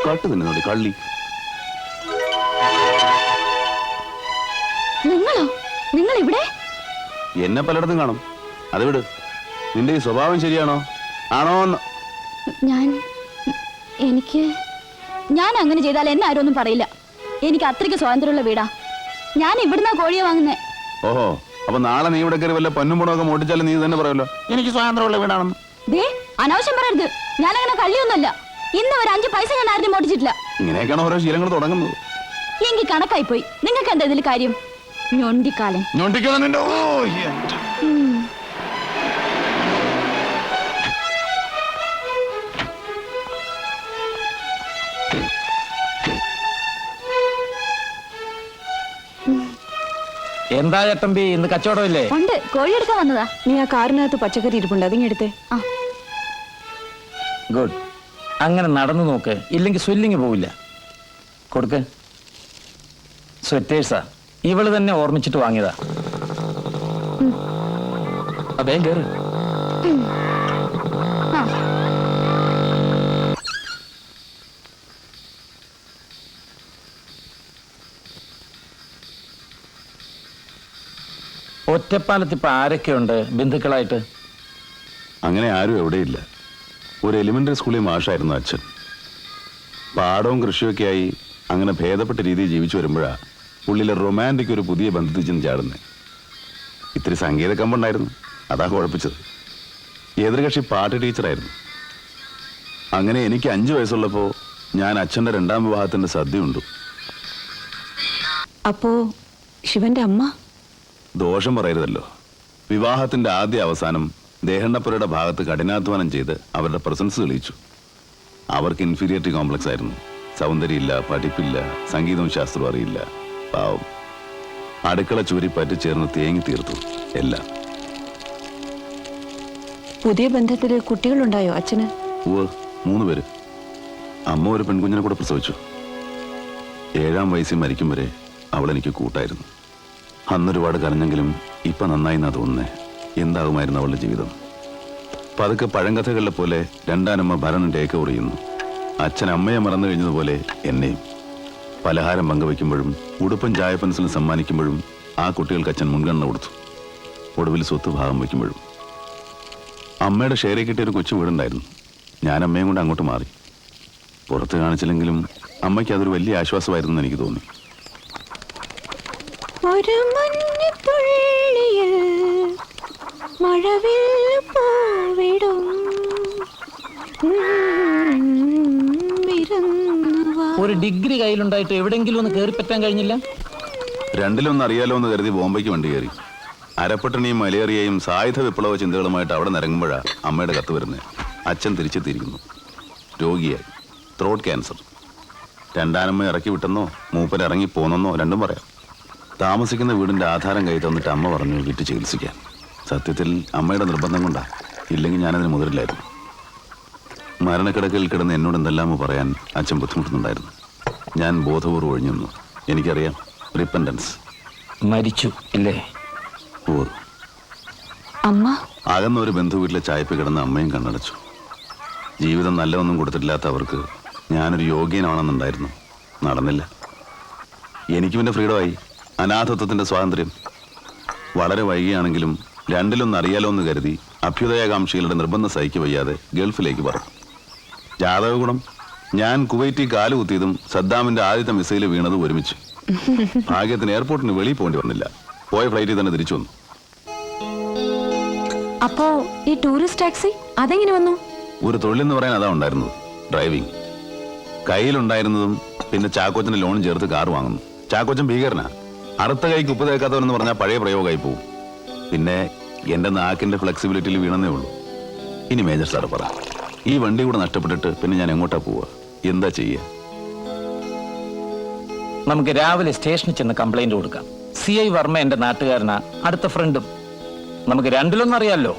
കാട്ടു തന്നെ കള്ളി. നിങ്ങളോ? നിങ്ങൾ ഇവിടെ? എന്നെ പലയിടത്തും കാണും. അത് വിട്. നിന്റെ ഈ സ്വഭാവം ശരിയാണോ ആണോ എന്ന്. ഞാൻ അങ്ങനെ ചെയ്താൽ എന്നെ ആരും ഒന്നും പറയില്ല. എനിക്ക് അത്രയ്ക്ക് സ്വാതന്ത്ര്യമുള്ള വീടാ. ഞാൻ ഇവിടുന്ന കോഴിയെ വാങ്ങുന്നേ. ഓഹോ, അപ്പൊ നാളെ നീ ഇവിടെ കയറി വല്ല പൊന്നും പണമൊക്കെ മോട്ടിച്ചാലും നീ തന്നെ പറയുമല്ലോ എനിക്ക് സ്വാതന്ത്ര്യമുള്ള വീടാണെന്ന്. ദേ, അനാവശ്യം പറയരുത്. ഞാൻ അങ്ങനെ കള്ളിയൊന്നുമല്ല. ഇന്ന് ഒരു 5 പൈസ ഞാൻ ആരും മോട്ടിച്ചിട്ടില്ല. ഇങ്ങനെയൊക്കെയാണ് ഓരോ ശീലങ്ങൾ തുടങ്ങുന്നത്. എങ്കിൽ കണക്കായി പോയി. നിങ്ങൾക്ക് എന്താ ഇതിൽ കാര്യം? ഞൊണ്ടിക്കാലൻ. എന്താ ചേട്ടമ്പി, ഇന്ന് കച്ചവടമില്ലേ? ഉണ്ട്, കോഴി എടുക്കാൻ വന്നതാ. നീ ആ കാറിനകത്ത് പച്ചക്കറി ഇരിപ്പുണ്ട്, അതിങ്ങെടുത്തേ. ഗുഡ്. അങ്ങനെ നടന്നു നോക്ക്, ഇല്ലെങ്കിൽ സ്വെല്ലിങ് പോവില്ല. കൊടുക്ക്. സ്വെറ്റേഴ്സാ, ഇവള് തന്നെ ഓർമ്മിച്ചിട്ട് വാങ്ങിയതാ. അതേ കേറ്. ഒറ്റപ്പാലത്ത് ഇപ്പൊ ആരൊക്കെയുണ്ട് ബന്ധുക്കളായിട്ട്? അങ്ങനെ ആരും എവിടെയില്ല. ഒരു എലിമെന്ററി സ്കൂളിൽ മാഷായിരുന്നു അച്ഛൻ. പാടവും കൃഷിയൊക്കെ ആയി അങ്ങനെ ഭേദപ്പെട്ട രീതിയിൽ ജീവിച്ചു വരുമ്പോഴാ പുള്ളിയിലെ റൊമാൻറ്റിക് ഒരു പുതിയ ബന്ധത്തിൽ ചെന്ന് ചാടുന്നത്. ഇത്തിരി സംഗീത കമ്പുണ്ടായിരുന്നു, അതാ കുഴപ്പിച്ചത്. എതിർകക്ഷി പാട്ട് ടീച്ചറായിരുന്നു. അങ്ങനെ എനിക്ക് 5 വയസ്സുള്ളപ്പോൾ ഞാൻ അച്ഛൻ്റെ 2ാം വിവാഹത്തിന്റെ സദ്യ ഉണ്ടു. അപ്പോ ശിവന്റെ അമ്മ? ദോഷം പറയരുതല്ലോ. വിവാഹത്തിന്റെ ആദ്യ അവസാനം ദേഹണ്ണപ്പുരയുടെ ഭാഗത്ത് കഠിനാധ്വാനം ചെയ്ത് അവരുടെ പ്രസൻസ് തെളിയിച്ചു. അവർക്ക് ഇൻഫീരിയറിറ്റി കോംപ്ലക്സ് ആയിരുന്നു. സൗന്ദര്യമില്ല, പഠിപ്പില്ല, സംഗീതവും ശാസ്ത്രവും അറിയില്ല. പാവം. അടുക്കള ചൂരി പറ്റിച്ചേർന്ന് തേങ്ങി തീർത്തു എല്ലാം. പുതിയ ബന്ധത്തില് കുട്ടികളുണ്ടായോ അച്ഛന്? 3 പേര്. അമ്മ ഒരു പെൺകുഞ്ഞിനെ കൂടെ പ്രസവിച്ചു. 7ാം വയസ്സിൽ മരിക്കും വരെ അവൾ എനിക്ക് കൂട്ടായിരുന്നു. അന്നൊരുപാട് കരഞ്ഞെങ്കിലും ഇപ്പൊ നന്നായിന്നാ തോന്നുന്നേ. എന്താകുമായിരുന്നു അവളുടെ ജീവിതം? പതുക്കെ പഴങ്കഥകളിലെ പോലെ 2ാനമ്മ ഭരണം ടേക്ക് ഓവർ ചെയ്യുന്നു. അച്ഛൻ അമ്മയെ മറന്നു കഴിഞ്ഞതുപോലെ എന്നെയും. പലഹാരം പങ്കുവയ്ക്കുമ്പോഴും ഉടുപ്പും ചായപ്പൻസിലും സമ്മാനിക്കുമ്പോഴും ആ കുട്ടികൾക്ക് അച്ഛൻ മുൻഗണന കൊടുത്തു. ഒടുവിൽ സ്വത്ത് ഭാഗം വയ്ക്കുമ്പോഴും. അമ്മയുടെ ഷെയറെ കിട്ടിയൊരു കൊച്ചു വീടുണ്ടായിരുന്നു. ഞാൻ അമ്മയും കൊണ്ട് അങ്ങോട്ട് മാറി. പുറത്ത് കാണിച്ചില്ലെങ്കിലും അമ്മയ്ക്ക് അതൊരു വലിയ ആശ്വാസമായിരുന്നു എനിക്ക് തോന്നി. ഒരു മഞ്ഞത്തുള്ളിയിൽ മഴവിൽ പൂവിടും ഒരു ഡിഗ്രി കയ്യിലുണ്ടായിട്ട് എവിടെങ്കിലും ഒന്ന് കയറിപ്പറ്റാൻ കഴിഞ്ഞില്ല? 2ലൊന്ന് അറിയാലോ എന്ന് കരുതി ബോംബെക്ക് വണ്ടി കയറി. അരപ്പട്ടണിയും മലേറിയയും സായുധ വിപ്ലവ ചിന്തകളുമായിട്ട് അവിടെ നിറങ്ങുമ്പോഴാണ് അമ്മയുടെ കത്ത് വരുന്നത്. അച്ഛൻ തിരിച്ചെത്തിയിരിക്കുന്നു. രോഗിയായി, ത്രോട്ട് ക്യാൻസർ. 2ാനമ്മ ഇറക്കി വിട്ടെന്നോ മൂപ്പര് ഇറങ്ങി പോന്നെന്നോ രണ്ടും പറയാം. താമസിക്കുന്ന വീടിന്റെ ആധാരം കൈ തന്നിട്ട് അമ്മ പറഞ്ഞു വീട്ടിൽ ചികിത്സിക്കാൻ. സത്യത്തിൽ അമ്മയുടെ നിർബന്ധം കൊണ്ടാ, ഇല്ലെങ്കിൽ ഞാനതിന് മുതിരില്ലായിരുന്നു. മരണക്കിടക്കിൽ കിടന്ന് എന്നോട് എന്തെല്ലാമോ പറയാൻ അച്ഛൻ ബുദ്ധിമുട്ടുന്നുണ്ടായിരുന്നു. ഞാൻ ബോധപൂർവ്വം ഒഴിഞ്ഞു നിന്നു. എനിക്കറിയാം, റിപ്പൻഡൻസ്. മരിച്ചു ഇല്ലേ? അമ്മ അകന്ന ഒരു ബന്ധു വീട്ടിലെ ചായപ്പ് കിടന്ന് അമ്മയും കണ്ണടച്ചു. ജീവിതം നല്ലതൊന്നും കൊടുത്തിട്ടില്ലാത്ത അവർക്ക് ഞാനൊരു യോഗ്യനാണെന്നുണ്ടായിരുന്നു. നടന്നില്ല. എനിക്ക് പിന്നെ ഫ്രീഡമായി, അനാഥത്വത്തിന്റെ സ്വാതന്ത്ര്യം. വളരെ വൈകിയാണെങ്കിലും 2ലൊന്ന് അറിയാലോ എന്ന് കരുതി അഭ്യുദയകാംക്ഷികളുടെ നിർബന്ധ സഹിക്ക് വയ്യാതെ ഗൾഫിലേക്ക് പറഞ്ഞു. ജാതക ഗുണം, ഞാൻ കുവൈറ്റിൽ കാലുകുത്തിയതും സദ്ദാമിന്റെ ആദ്യത്തെ മിസൈൽ വീണതും ഒരുമിച്ച്. ഭാഗ്യത്തിന് എയർപോർട്ടിന് വെളിയിൽ പോകേണ്ടി വന്നില്ല. പോയ ഫ്ലൈറ്റിൽ തന്നെ തിരിച്ചു വന്നു. അപ്പോ ഈ ടൂറിസ്റ്റ് ടാക്സി അതെങ്ങനെ വന്നു? ഒരു തൊഴിലെന്ന് പറയാൻ അതാ ഉണ്ടായിരുന്നത്, ഡ്രൈവിംഗ്. കയ്യിലുണ്ടായിരുന്നതും പിന്നെ ചാക്കോച്ചന്റെ ലോൺ ചേർത്ത് കാർ വാങ്ങുന്നു. ചാക്കോച്ചൻ ഭീകരനാ. അറുത്ത കൈക്ക് ഉപ്പ് തേക്കാത്തവരെന്ന് പറഞ്ഞാൽ പഴയ പ്രയോഗമായി പോവും. പിന്നെ എന്റെ നാക്കിന്റെ ഫ്ലെക്സിബിലിറ്റിയിൽ വീണെന്നേ ഉള്ളൂ. ഇനി മേജർ സാറ് പറ, ഈ വണ്ടി കൂടെ നഷ്ടപ്പെട്ടിട്ട് പിന്നെ ഞാൻ എങ്ങോട്ടാ പോവുക? എന്താ ചെയ്യുക? നമുക്ക് രാവിലെ സ്റ്റേഷനിൽ ചെന്ന് കംപ്ലൈന്റ് കൊടുക്കാം. CI വർമ്മ എന്റെ നാട്ടുകാരനാ, അടുത്ത ഫ്രണ്ടും. നമുക്ക് 2ലൊന്നും അറിയാലോ.